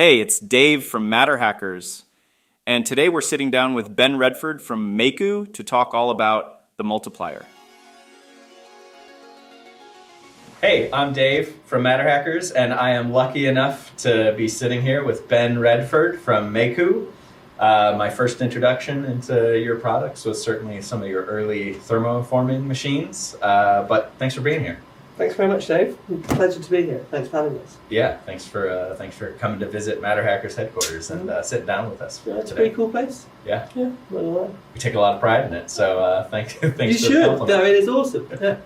Hey, it's Dave from MatterHackers, and today we're sitting down with Ben Redford from Mayku to talk all about the Multiplier. Hey, I'm Dave from MatterHackers, and I am lucky enough to be sitting here with Ben Redford from Mayku. My first introduction into your products was certainly some of your early thermoforming machines, but thanks for being here. Thanks very much, Dave. Pleasure to be here. Thanks for having us. Yeah, thanks for coming to visit MatterHackers headquarters and sitting down with us. Yeah, it's a today. pretty cool place. Yeah, Yeah, not gonna lie. we take a lot of pride in it, so thanks. You for the should. compliment. I mean, it's awesome. Yeah.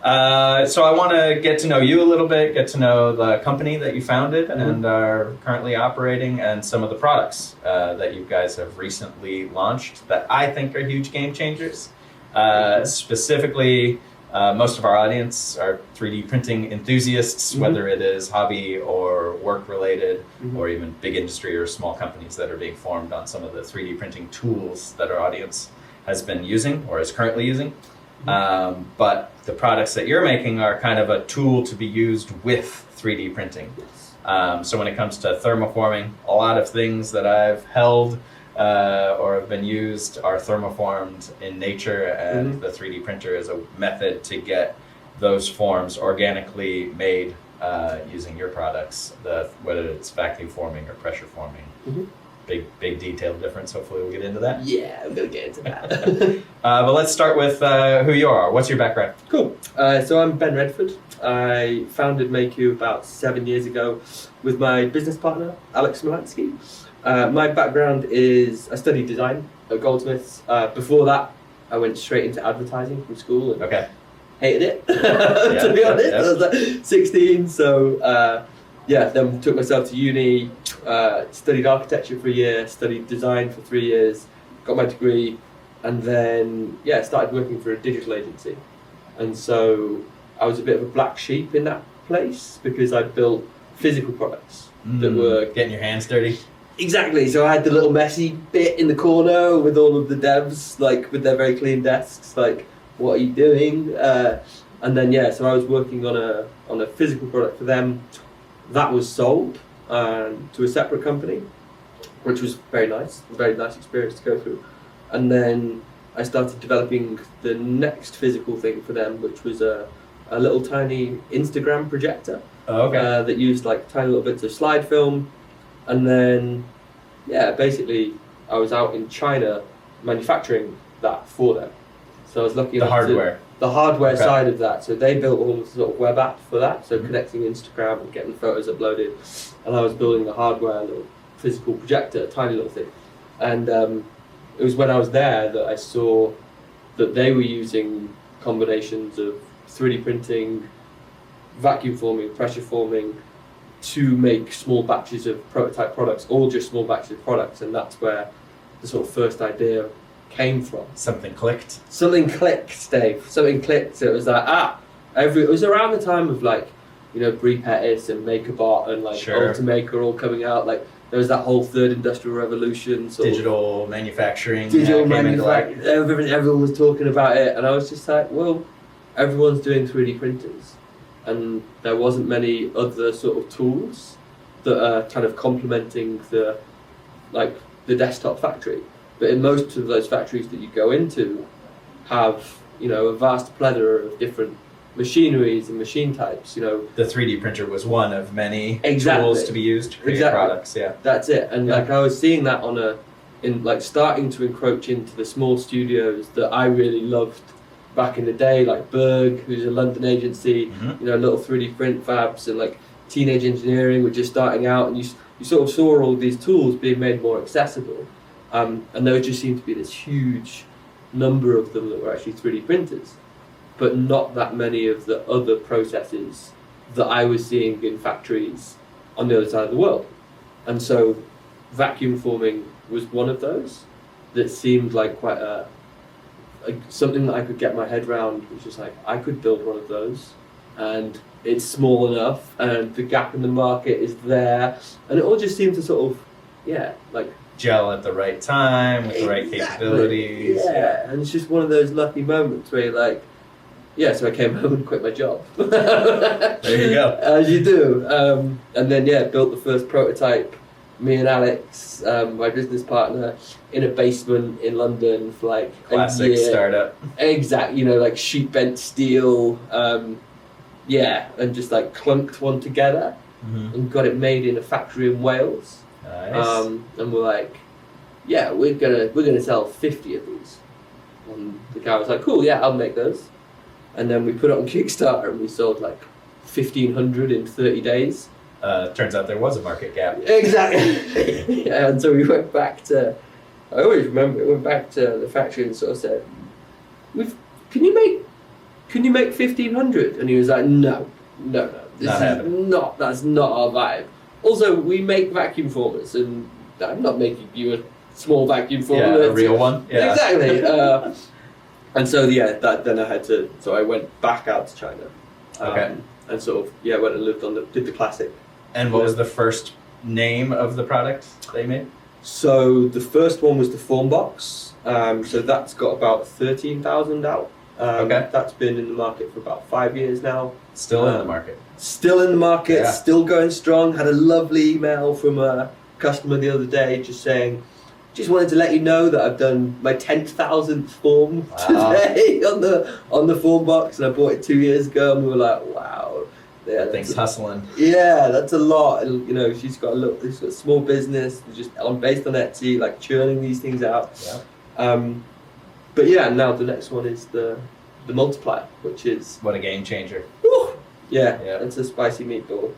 Yeah. So I want to get to know you a little bit, get to know the company that you founded and are currently operating, and some of the products that you guys have recently launched that I think are huge game changers. Specifically, most of our audience are 3D printing enthusiasts, whether it is hobby or work related, or even big industry or small companies that are being formed on some of the 3D printing tools that our audience has been using or is currently using. But the products that you're making are kind of a tool to be used with 3D printing. So when it comes to thermoforming, a lot of things that I've held or have been used are thermoformed in nature, and the 3D printer is a method to get those forms organically made using your products, whether it's vacuum forming or pressure forming. Big detailed difference. Hopefully we'll get into that. Yeah, we'll get into that. But let's start with who you are. What's your background? Cool. So I'm Ben Redford. I founded Mayku about 7 years ago with my business partner, Alex Smolansky. My background is I studied design at Goldsmiths. Before that, I went straight into advertising from school and hated it, to be honest. I was like 16, so then took myself to uni, studied architecture for a year, studied design for 3 years, got my degree, and then started working for a digital agency. And so I was a bit of a black sheep in that place because I built physical products that were getting your hands dirty. Exactly. So I had the little messy bit in the corner with all of the devs, like with their very clean desks, like, what are you doing? And then so I was working on a physical product for them. That was sold to a separate company, which was very nice, a very nice experience to go through. And then I started developing the next physical thing for them, which was a little tiny Instagram projector that used like tiny little bits of slide film. And then, basically I was out in China manufacturing that for them. So I was lucky enough the hardware side of that. So they built all the sort of web app for that, so connecting Instagram and getting photos uploaded. And I was building the hardware, little physical projector, a tiny little thing. And it was when I was there that I saw that they were using combinations of 3D printing, vacuum forming, pressure forming, to make small batches of prototype products, all just small batches of products. And that's where the sort of first idea came from. Something clicked, Dave. Something clicked. It was like, it was around the time of like, Brie Pettis and MakerBot and like Ultimaker all coming out. Like there was that whole third industrial revolution. Digital manufacturing. Everyone was talking about it. And I was just like, well, everyone's doing 3D printers. And there wasn't many other sort of tools that are kind of complementing the desktop factory. But in most of those factories that you go into have, a vast plethora of different machineries and machine types, The 3D printer was one of many tools to be used to create products, That's it. And I was seeing that starting to encroach into the small studios that I really loved back in the day, like Berg, who's a London agency, little 3D print fabs, and like Teenage Engineering were just starting out, and you sort of saw all these tools being made more accessible. And there just seemed to be this huge number of them that were actually 3D printers, but not that many of the other processes that I was seeing in factories on the other side of the world. And so vacuum forming was one of those that seemed like quite something that I could get my head around, which was like, I could build one of those, and it's small enough, and the gap in the market is there, and it all just seemed to sort of, gel at the right time with the right capabilities. Yeah, and it's just one of those lucky moments where you're like, so I came home and quit my job. There you go. As you do. And then, built the first prototype, me and Alex, my business partner, in a basement in London for like Classic a year. startup. Exactly, like sheet bent steel, and just like clunked one together and got it made in a factory in Wales. Nice. And we're like, we're gonna sell 50 of these. And the guy was like, cool, I'll make those. And then we put it on Kickstarter and we sold like 1,500 in 30 days. Turns out there was a market gap. Exactly. And so we went back to, I always remember, we went back to the factory and sort of said, can you make 1,500? And he was like, no, that's not our vibe. Also, we make vacuum formers, and I'm not making you a small vacuum former. Yeah, a real one. Yeah. Exactly. And so then I went back out to China. Okay. And sort of went and lived did the classic. And what was the first name of the product they made? So the first one was the form box. So that's got about 13,000 out. Okay. That's been in the market for about 5 years now. Still in the market. Still in the market, still going strong. Had a lovely email from a customer the other day just saying, just wanted to let you know that I've done my 10,000th form today on the form box, and I bought it 2 years ago, and we were like, wow. That thing's hustling. Yeah, that's a lot. And she's got a small business, just based on Etsy, like churning these things out. Yeah. But now the next one is the Multiplier, which is what a game changer. Whew, it's a spicy meatball.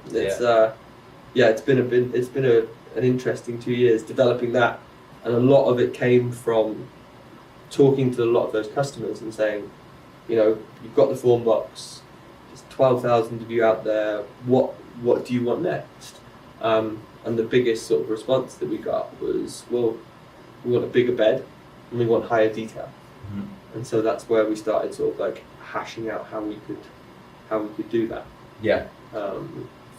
It's been an interesting 2 years developing that, and a lot of it came from talking to a lot of those customers and saying, you've got the form box, there's 12,000 of you out there. What do you want next? And the biggest sort of response that we got was, well, we want a bigger bed and we want higher detail. And so that's where we started sort of like hashing out how we could do that. Yeah.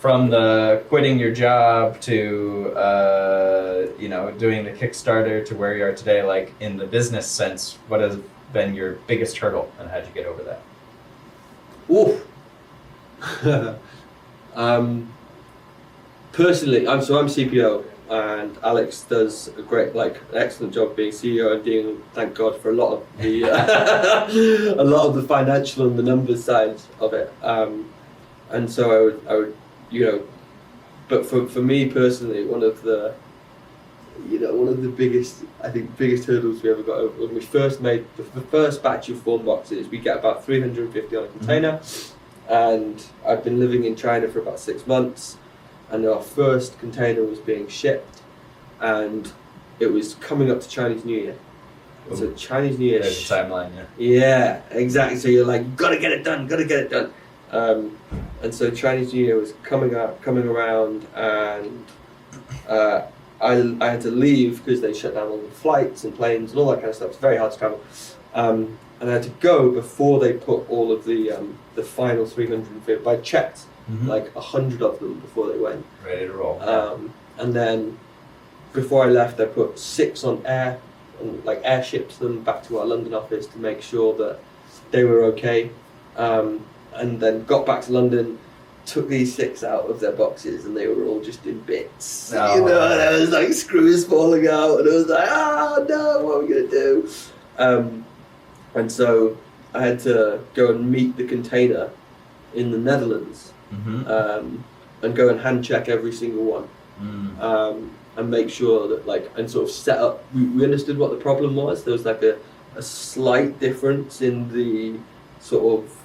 From the quitting your job to doing the Kickstarter to where you are today, like in the business sense, what has been your biggest hurdle and how'd you get over that? Personally, I'm CPO, and Alex does an excellent job being CEO and doing, thank God, for a lot of the a lot of the financial and the numbers side of it. And so I would, but for me personally, one of the biggest hurdles we ever got over when we first made the first batch of form boxes. We get about 350 on a container, and I've been living in China for about 6 months. And our first container was being shipped, and it was coming up to Chinese New Year. So Chinese New Year. There's a timeline, Yeah, exactly. So you're like, gotta get it done. And so Chinese New Year was coming around, and I had to leave because they shut down all the flights and planes and all that kind of stuff. It's very hard to travel. And I had to go before they put all of the final 350. I checked like 100 of them before they went. Ready to roll. And then before I left, I put 6 on air, and like airships them back to our London office to make sure that they were okay. And then got back to London, took these 6 out of their boxes, and they were all just in bits. And there was like screws falling out, and I was like, no, what are we gonna do? And so I had to go and meet the container in the Netherlands, and go and hand check every single one, and make sure that and sort of set up. We understood what the problem was. There was like a slight difference in the sort of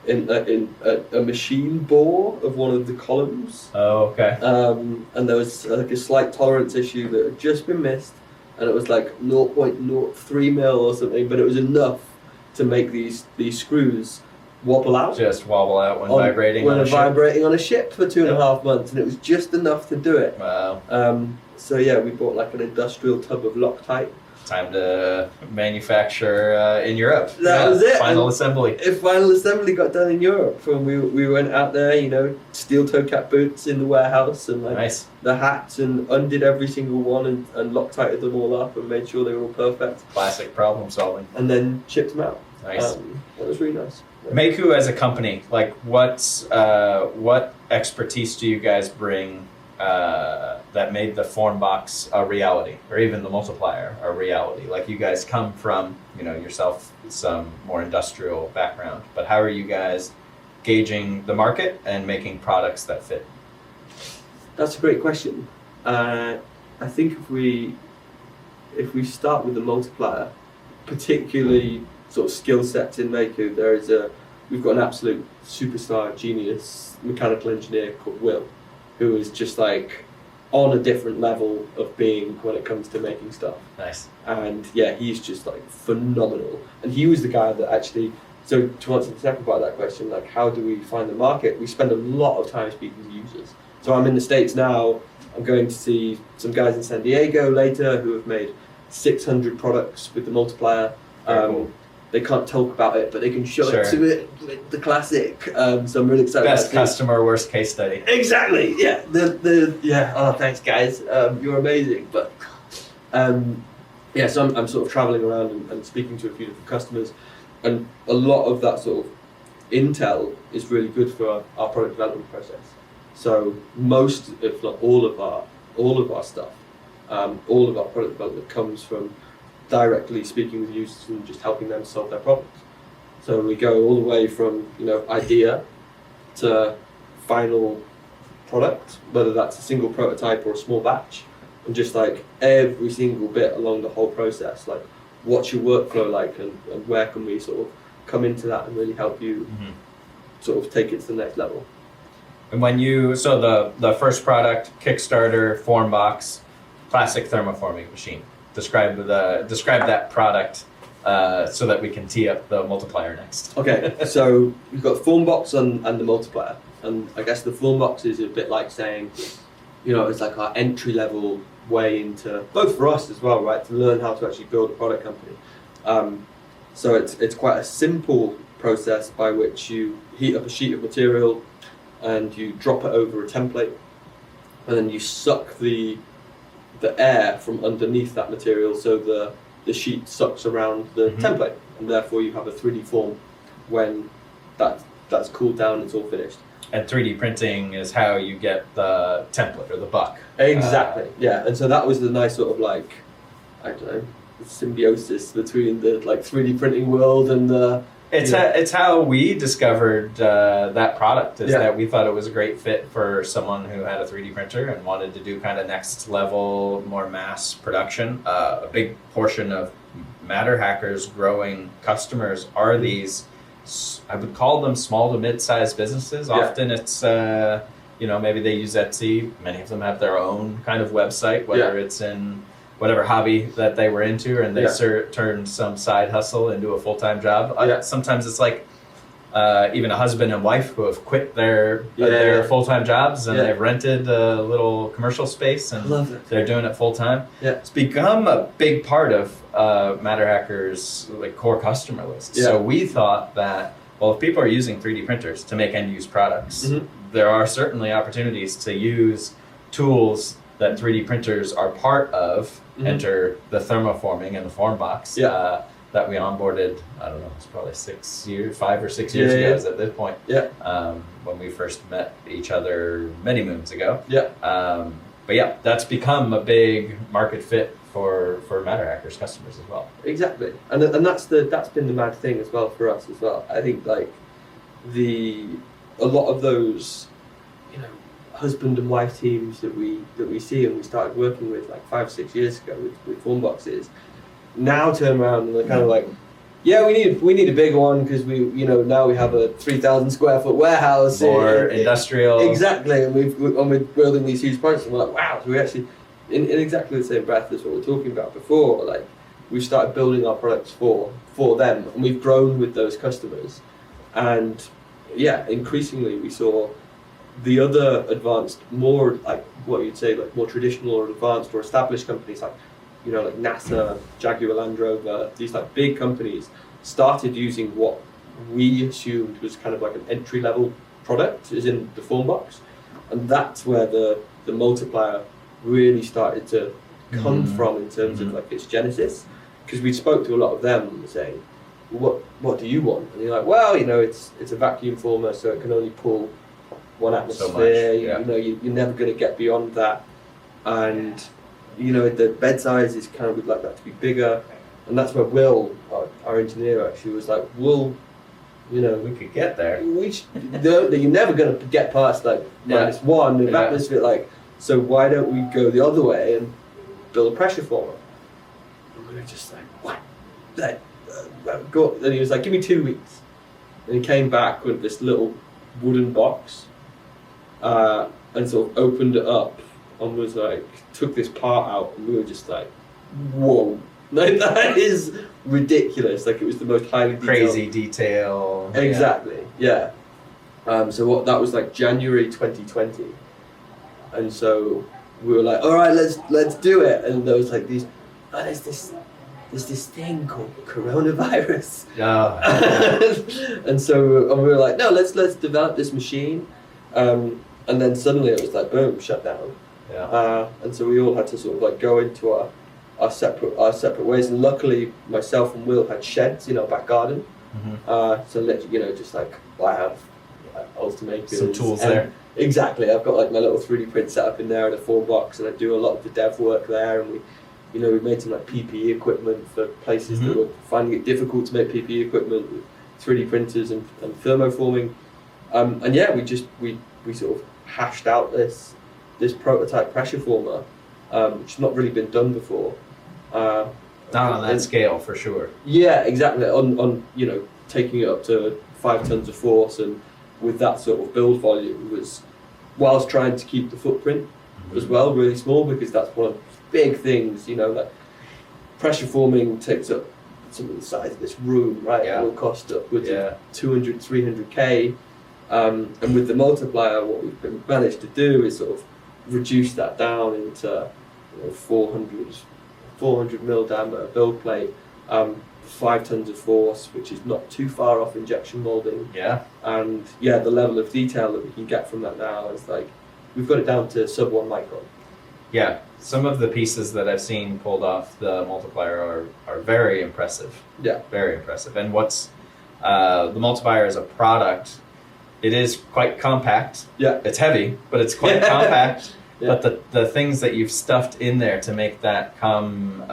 in a machine bore of one of the columns. Oh, okay. And there was like a slight tolerance issue that had just been missed, and it was like 0.03 mil or something, but it was enough to make these screws wobble out. Just wobble out when vibrating on a ship. Vibrating on a ship for 2.5 months, and it was just enough to do it. Wow. So we bought like an industrial tub of Loctite. Time to manufacture in Europe. That was it. Final assembly. Final assembly got done in Europe, and we went out there, steel toe cap boots in the warehouse, and nice. The hats, and undid every single one and Loctited them all up and made sure they were all perfect. Classic problem solving. And then shipped them out. Nice. That was really nice. Mayku as a company, like what expertise do you guys bring that made the form box a reality, or even the multiplier a reality? Like you guys come from, yourself, some more industrial background, but how are you guys gauging the market and making products that fit? That's a great question. I think if we start with the multiplier, particularly sort of skill sets in Mayku, we've got an absolute superstar genius mechanical engineer called Will, who is just like on a different level of being when it comes to making stuff. Nice. And yeah, he's just like phenomenal. And he was the guy that actually, so to answer the second part of that question, like how do we find the market? We spend a lot of time speaking to users. So I'm in the States now, I'm going to see some guys in San Diego later who have made 600 products with the multiplier. Cool. They can't talk about it, but they can show it to it with the classic. So I'm really excited. Best customer, worst case study. Exactly. Yeah. Oh, thanks, guys. You're amazing. But so I'm sort of traveling around and speaking to a few different customers, and a lot of that sort of intel is really good for our product development process. So most, if not all of our stuff, all of our product development comes from directly speaking with users and just helping them solve their problems. So we go all the way from idea to final product, whether that's a single prototype or a small batch, and just like every single bit along the whole process, like what's your workflow like, and where can we sort of come into that and really help you sort of take it to the next level. And so the first product, Kickstarter, form box, classic thermoforming machine. Describe that product so that we can tee up the multiplier next. Okay, so we've got the form box and the multiplier, and I guess the form box is a bit like saying, it's like our entry level way into, both for us as well, right, to learn how to actually build a product company. So it's quite a simple process by which you heat up a sheet of material and you drop it over a template, and then you suck the air from underneath that material, so the sheet sucks around the template, and therefore you have a 3D form when that's cooled down and it's all finished. And 3D printing is how you get the template or the buck. Exactly, yeah. And so that was the nice sort of like, I don't know, symbiosis between the like 3D printing world and the... It's how we discovered that product, that we thought it was a great fit for someone who had a 3D printer and wanted to do kind of next level, more mass production. A big portion of MatterHackers' growing customers are these, I would call them small to mid-sized businesses. Yeah. Often it's, maybe they use Etsy. Many of them have their own kind of website, whether it's in whatever hobby that they were into, and they turned some side hustle into a full-time job. Sometimes it's like even a husband and wife who have quit their full-time jobs and they've rented a little commercial space and they're doing it full-time. Yeah. It's become a big part of MatterHackers' like core customer list. So we thought that, well, if people are using 3D printers to make end-use products, there are certainly opportunities to use tools that 3D printers are part of. Enter the thermoforming and the form box that we onboarded, I don't know, it's probably 5 or 6 years ago at this point, when we first met each other many moons ago. But that's become a big market fit for MatterHackers customers as well. Exactly, and that's been the mad thing as well for us as well. I think like a lot of those, husband and wife teams that we see and we started working with like 5 or 6 years ago with form boxes, now turn around and they're kind of like, we need a bigger one because we now we have a 3,000 square foot warehouse, more industrial. Exactly, and we're building these huge products, and we're like, wow, so we actually in exactly the same breath as what we were talking about before, like we've started building our products for them, and we've grown with those customers, and increasingly we saw the other advanced, more like what you'd say like more traditional or advanced or established companies like like NASA, Jaguar Land Rover, these like big companies started using what we assumed was kind of like an entry level product, is in the form box, and that's where the multiplier really started to come from in terms of like its genesis, because we spoke to a lot of them saying, what do you want? And you're like, well, it's a vacuum former, so it can only pull 1 atmosphere. So much, You're never going to get beyond that. And the bed size is kind of, we'd like that to be bigger. And that's where Will, our engineer, actually was like, we could get there. You're never going to get past like -1 in atmosphere. Like, so why don't we go the other way and build a pressure former? And we were just like, what? And he was like, give me 2 weeks. And he came back with this little wooden box and sort of opened it up and was like, took this part out, and we were just like, whoa. Like, that is ridiculous. Like, it was the most highly detailed. Crazy detail. Exactly, yeah. So that was like January 2020. And so we were like, all right, let's do it. And there was like there's this thing called coronavirus. And so we were like, no, let's develop this machine. And then suddenly it was like, boom, shut down. Yeah. And so we all had to sort of like go into our separate ways. And luckily, myself and Will had sheds in our back garden. Mm-hmm. So just like I have ultimators, some tools there. Exactly. I've got like my little 3D print set up in there in a 4-box, and I do a lot of the dev work there. And we made some like PPE equipment for places that were finding it difficult to make PPE equipment with 3D printers and thermoforming. And yeah, we sort of hashed out this prototype pressure former, which has not really been done before. Not on that scale, for sure. Yeah, exactly. On taking it up to 5 tons of force, and with that sort of build volume, was whilst trying to keep the footprint as well really small, because that's one of the big things. That pressure forming takes up some of the size of this room, right? Yeah. It will cost upwards of 200, 300k. And with the multiplier, what we've managed to do is sort of reduce that down into 400 mil diameter build plate, 5 tons of force, which is not too far off injection molding. Yeah. And the level of detail that we can get from that now is like, we've got it down to sub 1 micron. Yeah, some of the pieces that I've seen pulled off the multiplier are very impressive. Yeah. Very impressive. And what's the multiplier as a product, it is quite compact. Yeah. It's heavy, but it's quite compact. Yeah. But the things that you've stuffed in there to make that come,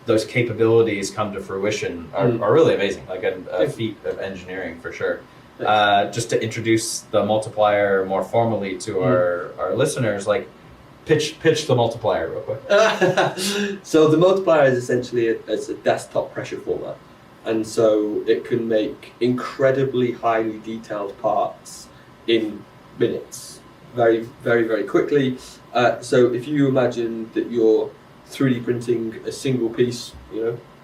those capabilities come to fruition are really amazing. Like a feat of engineering for sure. Just to introduce the multiplier more formally to our listeners, like pitch the multiplier real quick. So the multiplier is essentially a desktop pressure former. And so it can make incredibly highly detailed parts in minutes, very, very, very quickly. So if you imagine that you're 3D printing a single piece,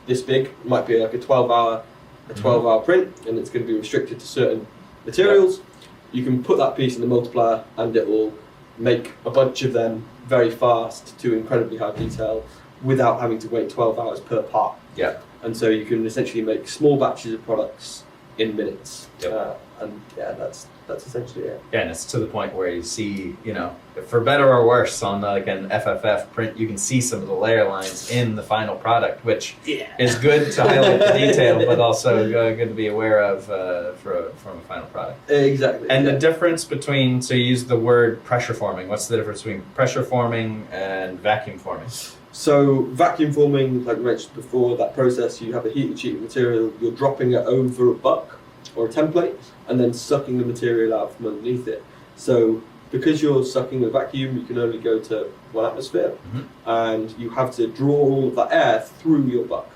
this big, it might be like a 12-hour print, and it's going to be restricted to certain materials. You can put that piece in the multiplier, and it will make a bunch of them very fast to incredibly high detail without having to wait 12 hours per part. Yeah. And so you can essentially make small batches of products in minutes. Yep. That's essentially it. Yeah, and it's to the point where you see, for better or worse, on like an FFF print, you can see some of the layer lines in the final product, which is good to highlight the detail, but also good to be aware of from a final product. Exactly. And the difference between, so you use the word pressure forming. What's the difference between pressure forming and vacuum forming? So vacuum forming, like we mentioned before, that process, you have a heated sheet of material, you're dropping it over a buck or a template, and then sucking the material out from underneath it. So because you're sucking a vacuum, you can only go to 1 atmosphere, and you have to draw all of that air through your buck,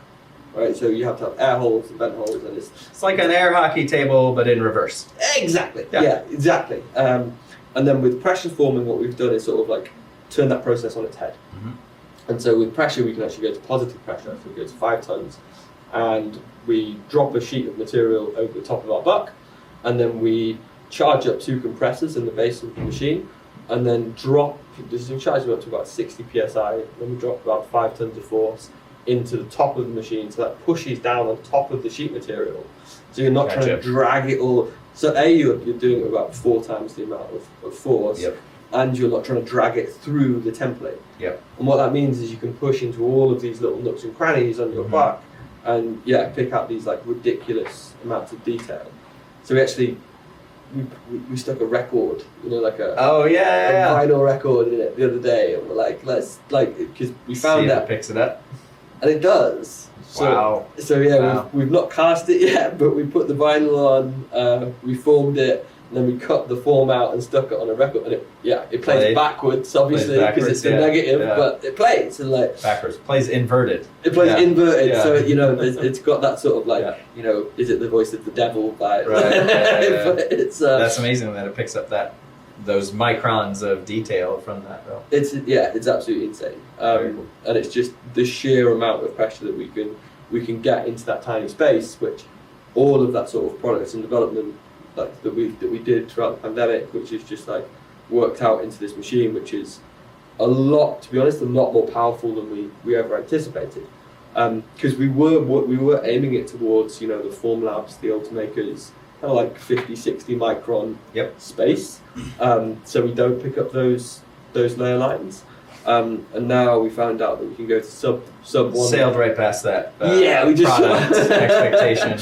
right? So you have to have air holes and vent holes, and it's like an air hockey table, but in reverse. Exactly. Yeah, exactly. And then with pressure forming, what we've done is sort of like turn that process on its head. And so with pressure, we can actually go to positive pressure, so we go to 5 tons, and we drop a sheet of material over the top of our buck, and then we charge up 2 compressors in the base of the machine, and then charge them up to about 60 psi, then we drop about 5 tons of force into the top of the machine, so that pushes down on top of the sheet material. So you're not trying to drag it all. So you're doing it about 4 times the amount of force. Yep. And you're not trying to drag it through the template. Yep. And what that means is you can push into all of these little nooks and crannies on your buck and pick out these like ridiculous amounts of detail. So we stuck a record, like a vinyl record in it the other day, and we're like, let's because we found See if that it picks it up. and it does. So we've not cast it yet, but we put the vinyl on, we formed it, and then we cut the form out and stuck it on a record, and it plays backwards, obviously, because it's the negative, but it plays and backwards. Plays inverted. It plays inverted, so it's got that sort of is it the voice of the devil vibe? Right. But it's that's amazing that it picks up those microns of detail from that though. It's absolutely insane, Cool. and it's just the sheer amount of pressure that we can get into that tiny space, which all of that sort of products and development that we did throughout the pandemic, which is just worked out into this machine, which is a lot more powerful than we ever anticipated, because we were aiming it towards the Formlabs, the Ultimakers, kind of 50-60 micron space, so we don't pick up those layer lines, and now we found out that we can go to sub one. Sailed right past that. We just product expectation.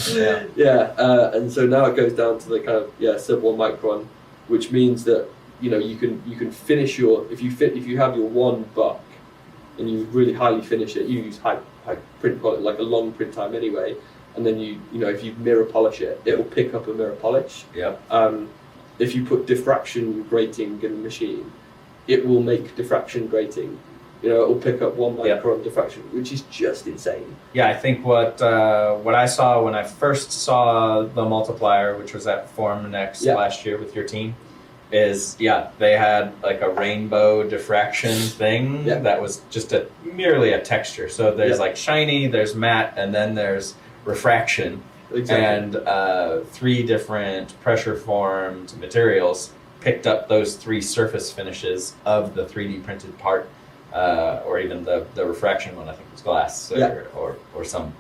And so now it goes down to the kind of sub 1 micron, which means that you can finish if you have your one buck and you really highly finish it, you use high print quality, like a long print time anyway, and then if you mirror polish it, it will pick up a mirror polish. If you put diffraction grating in the machine, it will make diffraction grating. It will pick up 1 micron diffraction, which is just insane. Yeah, I think what I saw when I first saw the Multiplier, which was at Forum Next last year with your team, is they had a rainbow diffraction thing that was just merely a texture. So there's shiny, there's matte, and then there's refraction. Exactly. And 3 different pressure formed materials picked up those 3 surface finishes of the 3D printed part, or even the refraction one, I think was glass or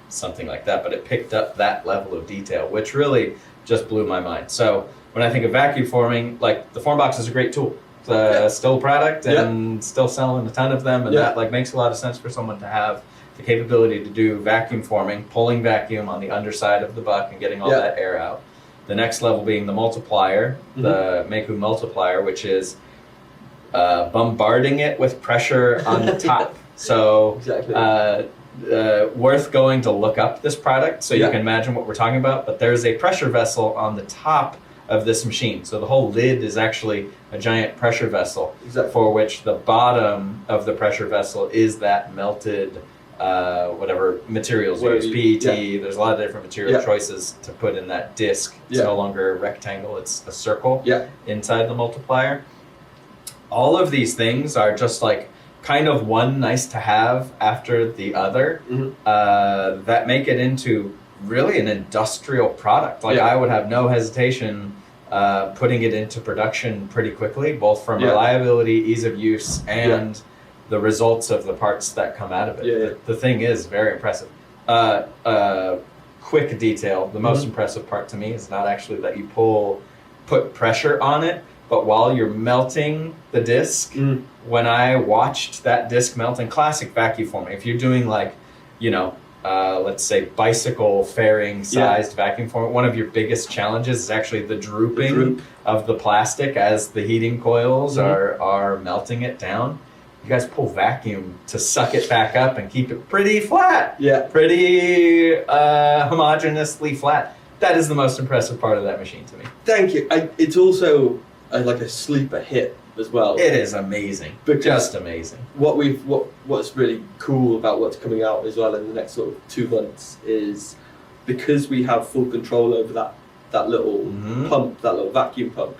something like that, but it picked up that level of detail, which really just blew my mind. So when I think of vacuum forming, the Formbox is a great tool. It's still a product and still selling a ton of them, and that makes a lot of sense for someone to have the capability to do vacuum forming, pulling vacuum on the underside of the buck and getting all that air out. The next level being the Multiplier, the Mayku Multiplier, which is bombarding it with pressure on the top. So Exactly. Worth going to look up this product so you can imagine what we're talking about. But there's a pressure vessel on the top of this machine. So the whole lid is actually a giant pressure vessel for which the bottom of the pressure vessel is that melted whatever materials you use, PET, there's a lot of different material choices to put in that disc. It's no longer a rectangle, it's a circle inside the Multiplier. All of these things are just kind of one nice to have after the other that make it into really an industrial product. I would have no hesitation putting it into production pretty quickly, both from reliability, ease of use, and the results of the parts that come out of it. The thing is very impressive. Quick detail, the most impressive part to me is not actually that you put pressure on it, but while you're melting the disc, when I watched that disc melt in classic vacuum forming, if you're doing let's say bicycle fairing sized vacuum forming, one of your biggest challenges is actually the drooping of the plastic as the heating coils are melting it down. You guys pull vacuum to suck it back up and keep it pretty flat. Pretty homogeneously flat. That is the most impressive part of that machine to me. Thank you. It's also a sleeper hit as well. It is amazing. Just amazing. What's really cool about what's coming out as well in the next sort of 2 months is because we have full control over that little pump, that little vacuum pump.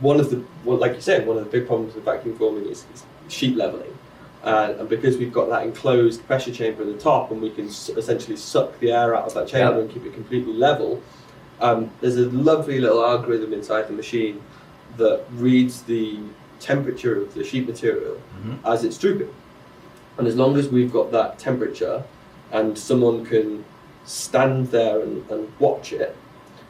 Like you said, one of the big problems with vacuum forming is sheet leveling, and because we've got that enclosed pressure chamber at the top, and we can essentially suck the air out of that chamber and keep it completely level. There's a lovely little algorithm inside the machine that reads the temperature of the sheet material as it's drooping, and as long as we've got that temperature and someone can stand there and watch it,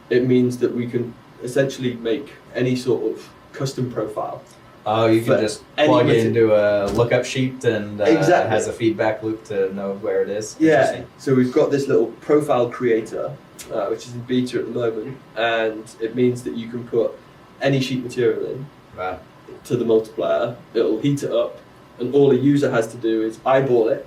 it means that we can essentially make any sort of custom profile Oh, you For can just any plug mater- into a lookup sheet and Exactly. it has a feedback loop to know where it is. Yeah, Interesting. so we've got this little profile creator, which is in beta at the moment, and it means that you can put any sheet material in Wow. to the multiplier. It'll heat it up, and all a user has to do is eyeball it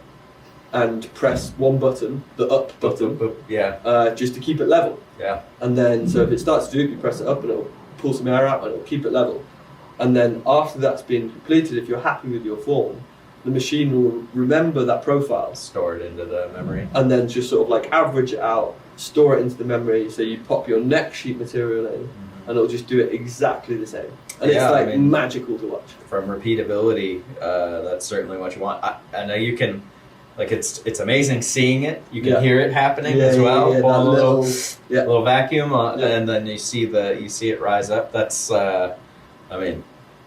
and press one button, the up Boop, button, boop, boop. Yeah. just to keep it level. Yeah. And then, so if it starts to droop, you press it up and it'll pull some air out and it'll keep it level. And then after that's been completed, if you're happy with your form, the machine will remember that profile Stored into the memory. and then just sort of like average it out, store it into the memory. So you pop your next sheet material in and it'll just do it exactly the same. And Yeah, it's like I mean- magical to watch. From repeatability, that's certainly what you want. I know you can, like it's amazing seeing it. You can Yeah. hear it happening Yeah, as well. yeah, Pull that a little yeah. little vacuum, Yeah. and then you see it rise up. That's, I mean,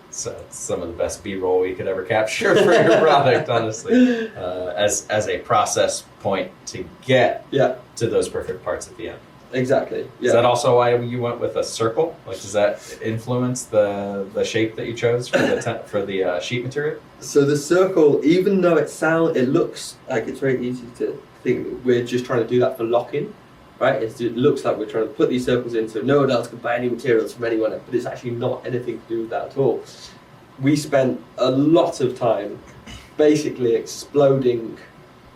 it's some of the best B-roll we could ever capture for your product, honestly, as a process point to get Yeah, to those perfect parts at the end. exactly. Yeah. Is that also why you went with a circle? Like, does that influence the shape that you chose for the sheet material? So the circle, even though it looks like it's very easy to think, we're just trying to do that for lock-in, right? It looks like we're trying to put these circles in so no one else can buy any materials from anyone, but it's actually not anything to do with that at all. We spent a lot of time basically exploding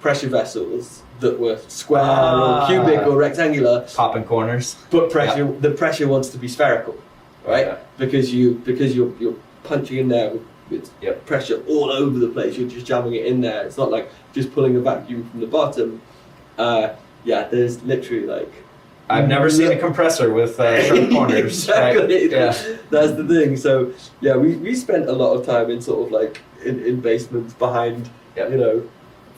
pressure vessels that were square or cubic or rectangular, Popping corners. but the pressure wants to be spherical, right? Yeah. Because you're punching in there with Yep. pressure all over the place. You're just jamming it in there. It's not like just pulling a vacuum from the bottom. There's literally like. I've never seen a compressor with sharp corners. Exactly. Right? Yeah. That's the thing. So yeah, we spent a lot of time in sort of like in basements behind, Yep.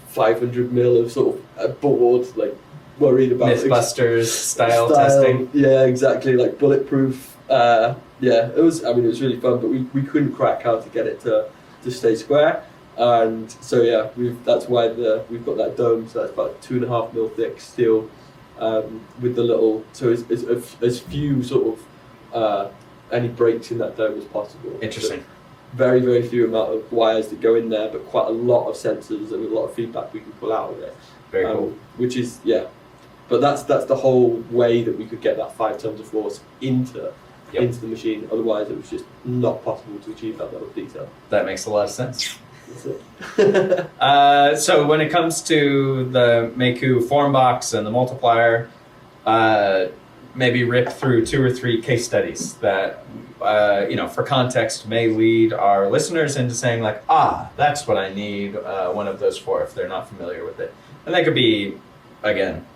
500 mil of sort of a board, like worried about Mythbusters style testing. Yeah, exactly. Like bulletproof. It was really fun, but we couldn't crack how to get it to stay square. And so yeah, that's why we've got that dome. So that's about 2.5 mil thick steel, with the little. So it's as few sort of any breaks in that dome as possible. Interesting. So very, very few amount of wires that go in there, but quite a lot of sensors and a lot of feedback we can pull out of it. Very cool. Which is but that's the whole way that we could get that 5 tons of force into the machine. Otherwise, it was just not possible to achieve that level of detail. That makes a lot of sense. That's it. So when it comes to the Mayku form box and the multiplier, maybe rip through 2 or 3 case studies that, for context, may lead our listeners into saying like, that's what I need one of those for if they're not familiar with it. And that could be, again,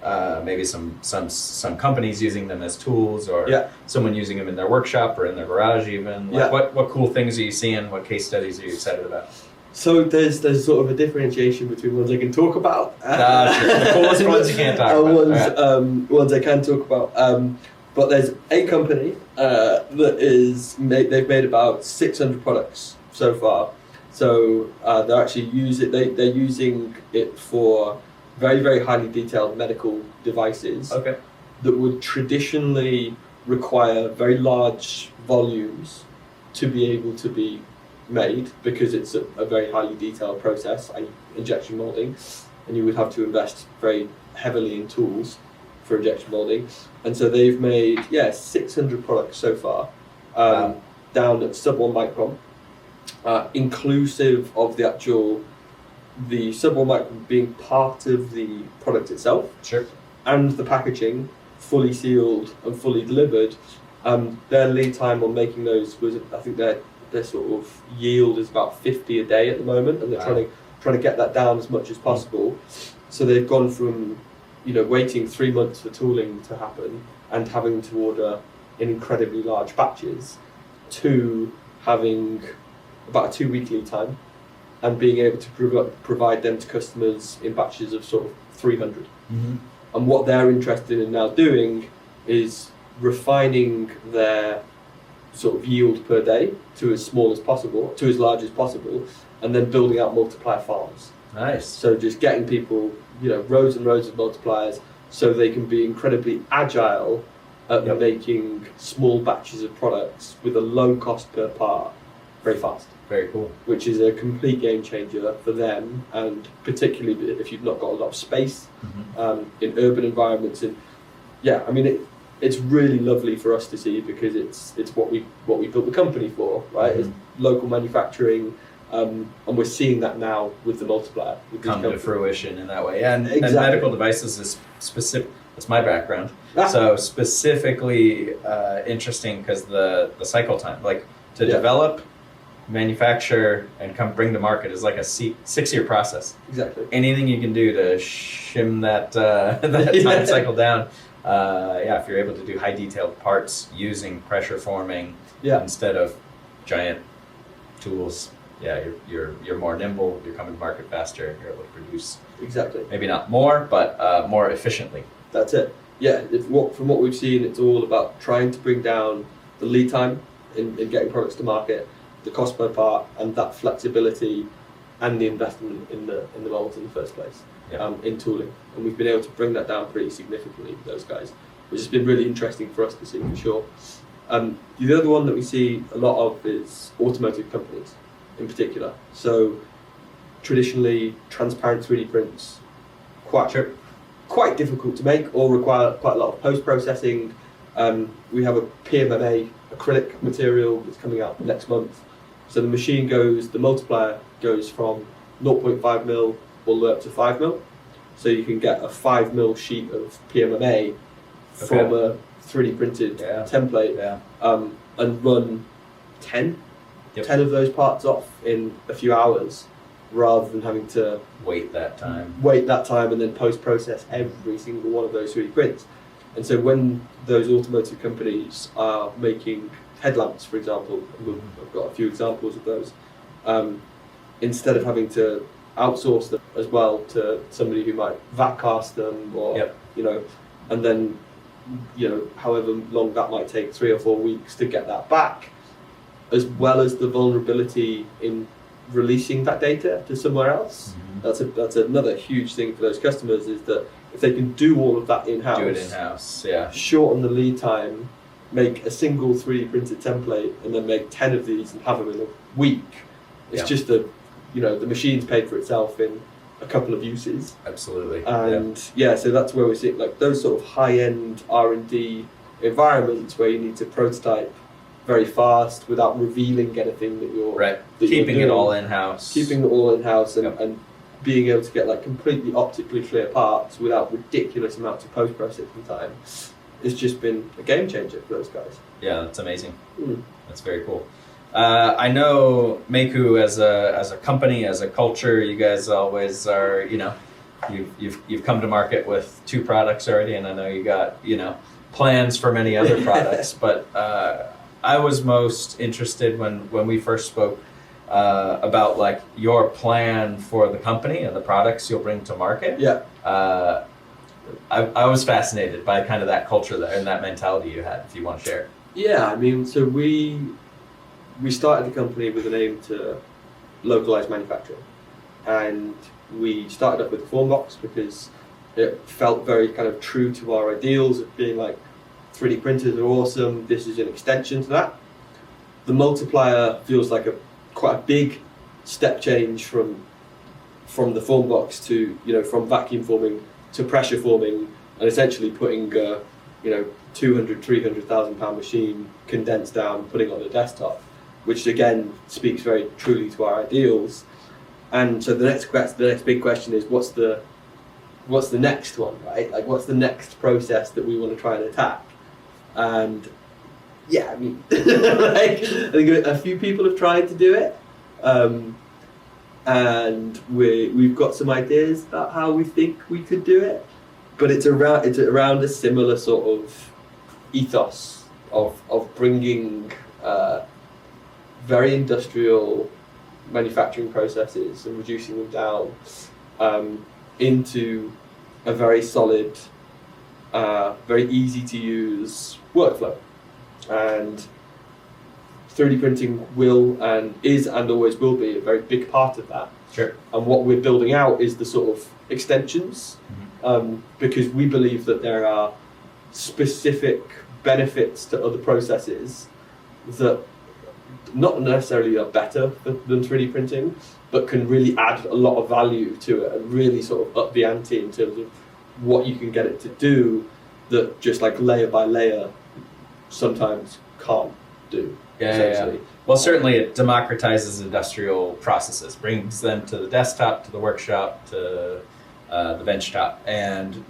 maybe some companies using them as tools or someone using them in their workshop or in their garage even. Like what cool things are you seeing? What case studies are you excited about? So there's sort of a differentiation between ones I can talk about, Sure. The coolest ones you can't talk about. and ones I can talk about. But there's a company they've made about 600 products so far. So they're actually they're using it for very, very highly detailed medical devices that would traditionally require very large volumes to be able to be made, because it's a very highly detailed process, injection molding, and you would have to invest very heavily in tools for injection molding. And so they've made 600 products so far, down at sub 1 micron, inclusive of the sub 1 micron being part of the product itself. Sure. And the packaging fully sealed and fully delivered. Their lead time on making those was, I think their sort of yield is about 50 a day at the moment, and they're trying to get that down as much as possible. So they've gone from waiting 3 months for tooling to happen and having to order in incredibly large batches, to having about a 2-week lead time and being able to provide them to customers in batches of sort of 300. Mm-hmm. And what they're interested in now doing is refining their sort of yield per day to as small as possible, to as large as possible, and then building out multiplier farms. Nice. So just getting people, rows and rows of multipliers, so they can be incredibly agile at making small batches of products with a low cost per part very fast. Very cool. which is a complete game changer for them, and particularly if you've not got a lot of space in urban environments. And yeah, I mean, it's really lovely for us to see, because it's what we built the company for, right? It's local manufacturing, and we're seeing that now with the Multiplier. With Come to fruition in that way. And Exactly. medical devices is specific. That's my background. Ah. So specifically interesting because the cycle time, like to develop, manufacture, and come bring to market is like a 6-year process. Exactly. Anything you can do to shim that time cycle down. If you're able to do high detailed parts using pressure forming instead of giant tools, you're more nimble, you're coming to market faster, you're able to produce Exactly. maybe not more, but more efficiently. That's it. Yeah, from what we've seen, it's all about trying to bring down the lead time in getting products to market, the cost per part, and that flexibility, and the investment in the molds in the first place, in tooling. And we've been able to bring that down pretty significantly with those guys, which has been really interesting for us to see, for sure. The other one that we see a lot of is automotive companies in particular. So traditionally, transparent 3D prints, quite difficult to make, or require quite a lot of post-processing. We have a PMMA acrylic material that's coming out next month. So the multiplier goes from 0.5 mil all the way up to 5 mil. So you can get a 5 mil sheet of PMMA from a 3D printed template and run 10 of those parts off in a few hours, rather than having to wait that time and then post-process every single one of those 3D prints. And so when those automotive companies are making headlamps, for example, I've got a few examples of those, instead of having to outsource them as well to somebody who might vac cast them, or and then however long that might take, 3 or 4 weeks to get that back, as well as the vulnerability in releasing that data to somewhere else. That's another huge thing for those customers, is that if they can do all of that in-house, shorten the lead time, make a single 3D printed template, and then make 10 of these and have them in a week. It's just the machine's paid for itself in a couple of uses. Absolutely. And so that's where we see like those sort of high-end R&D environments where you need to prototype very fast without revealing anything that you're keeping it all in-house. Keeping it all in-house and being able to get like completely optically clear parts without ridiculous amounts of post-processing time. It's just been a game changer for those guys. Yeah, that's amazing. That's very cool. I know Mayku as a company, as a culture, you guys always are, you've come to market with 2 products already, and I know you got, plans for many other products, but I was most interested when we first spoke about like your plan for the company and the products you'll bring to market. I was fascinated by kind of that culture there and that mentality you had, if you want to share. Yeah, I mean, so we started the company with an aim to localize manufacturing, and we started up with the form box because it felt very kind of true to our ideals of being like 3D printers are awesome, this is an extension to that. The multiplier feels like quite a big step change from the form box to, from vacuum forming to pressure forming, and essentially putting 200,000-300,000 pound machine condensed down, putting it on a desktop, which again speaks very truly to our ideals. And so the next big question is, what's the next one, right? Like, what's the next process that we want to try and attack? And I mean, I think a few people have tried to do it, and we've got some ideas about how we think we could do it, but it's around a similar sort of ethos of bringing very industrial manufacturing processes and reducing them down into a very solid, very easy to use workflow. And 3D printing will and is and always will be a very big part of that. Sure. And what we're building out is the sort of extensions, because we believe that there are specific benefits to other processes that not necessarily are better than 3D printing, but can really add a lot of value to it and really sort of up the ante in terms of what you can get it to do that just like layer by layer sometimes can't do. Yeah. Well, certainly it democratizes industrial processes, brings them to the desktop, to the workshop, to the benchtop, and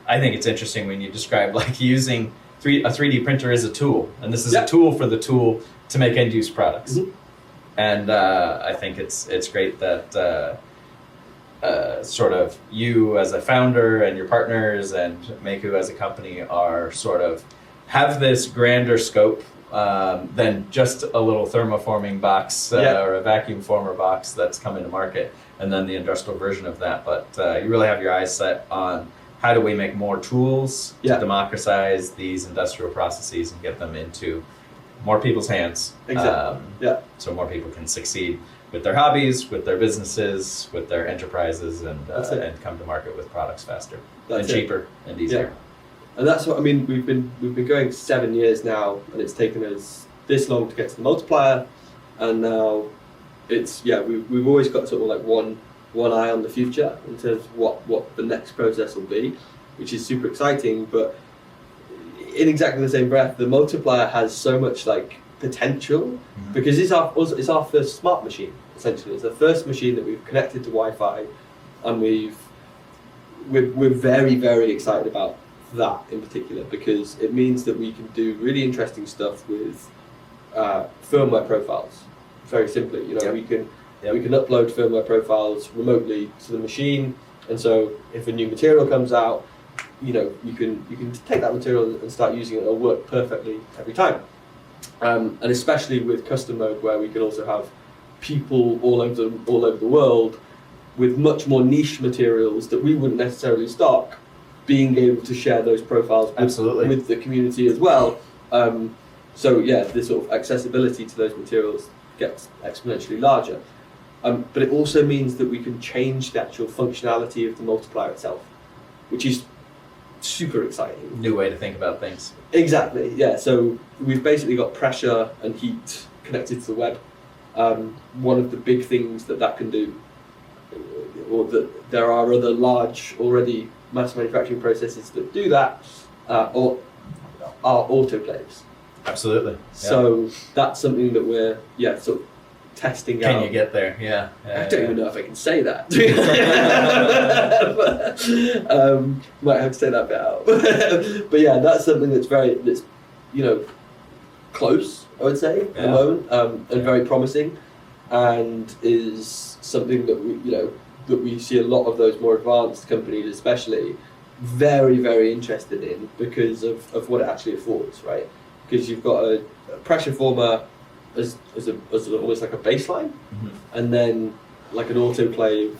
I think it's interesting when you describe like using a 3D printer as a tool, and this is a tool for the tool to make end-use products. Mm-hmm. And I think it's great that sort of you as a founder and your partners and Mayku as a company are sort of have this grander scope than just a little thermoforming box or a vacuum former box that's coming to market, and then the industrial version of that. But you really have your eyes set on how do we make more tools to democratize these industrial processes and get them into more people's hands. Exactly. So more people can succeed with their hobbies, with their businesses, with their enterprises, and come to market with products faster and cheaper and easier. Yeah. And that's what I mean. We've been going 7 years now, and it's taken us this long to get to the Multiplier, and now we've always got sort of like one eye on the future in terms of what the next process will be, which is super exciting. But in exactly the same breath, the Multiplier has so much like potential because it's our first smart machine. Essentially, it's the first machine that we've connected to Wi-Fi, and we're very, very excited about that in particular because it means that we can do really interesting stuff with firmware profiles. Very simply, we can upload firmware profiles remotely to the machine, and so if a new material comes out, you can take that material and start using it. It'll work perfectly every time. And especially with custom mode, where we can also have people all over the world with much more niche materials that we wouldn't necessarily stock, being able to share those profiles with the community as well. The sort of accessibility to those materials gets exponentially larger. But it also means that we can change the actual functionality of the Multiplier itself, which is super exciting. New way to think about things. Exactly, yeah. So we've basically got pressure and heat connected to the web. One of the big things that can do, or that there are other large already mass manufacturing processes that do that, or are autoclaves. Absolutely. So that's something that we're sort of testing out. Can you get there? Yeah. I don't even know if I can say that. Might have to say that bit out. But yeah, that's something that's close, I would say, at the moment, and very promising, and is something that we see a lot of those more advanced companies, especially, very, very interested in because of what it actually affords, right? Because you've got a pressure former as almost like a baseline, and then like an autoclave.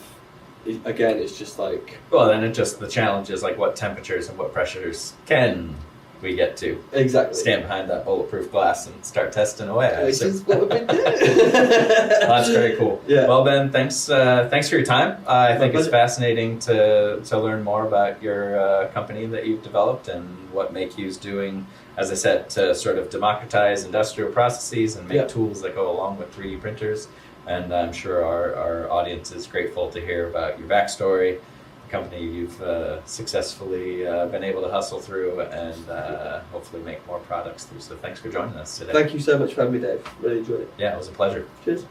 Again, it's just like... Well, then the challenge is like what temperatures and what pressures can we get to. Exactly. Stand behind that bulletproof glass and start testing away. Which is what we've been doing. That's very cool. Yeah. Well, Ben, thanks for your time. I think it's fascinating to learn more about your company that you've developed and what Mayku's doing, as I said, to sort of democratize industrial processes and make tools that go along with 3D printers. And I'm sure our audience is grateful to hear about your backstory, the company you've successfully been able to hustle through, and hopefully make more products through. So thanks for joining us today. Thank you so much for having me, Dave. Really enjoyed it. Yeah, it was a pleasure. Cheers.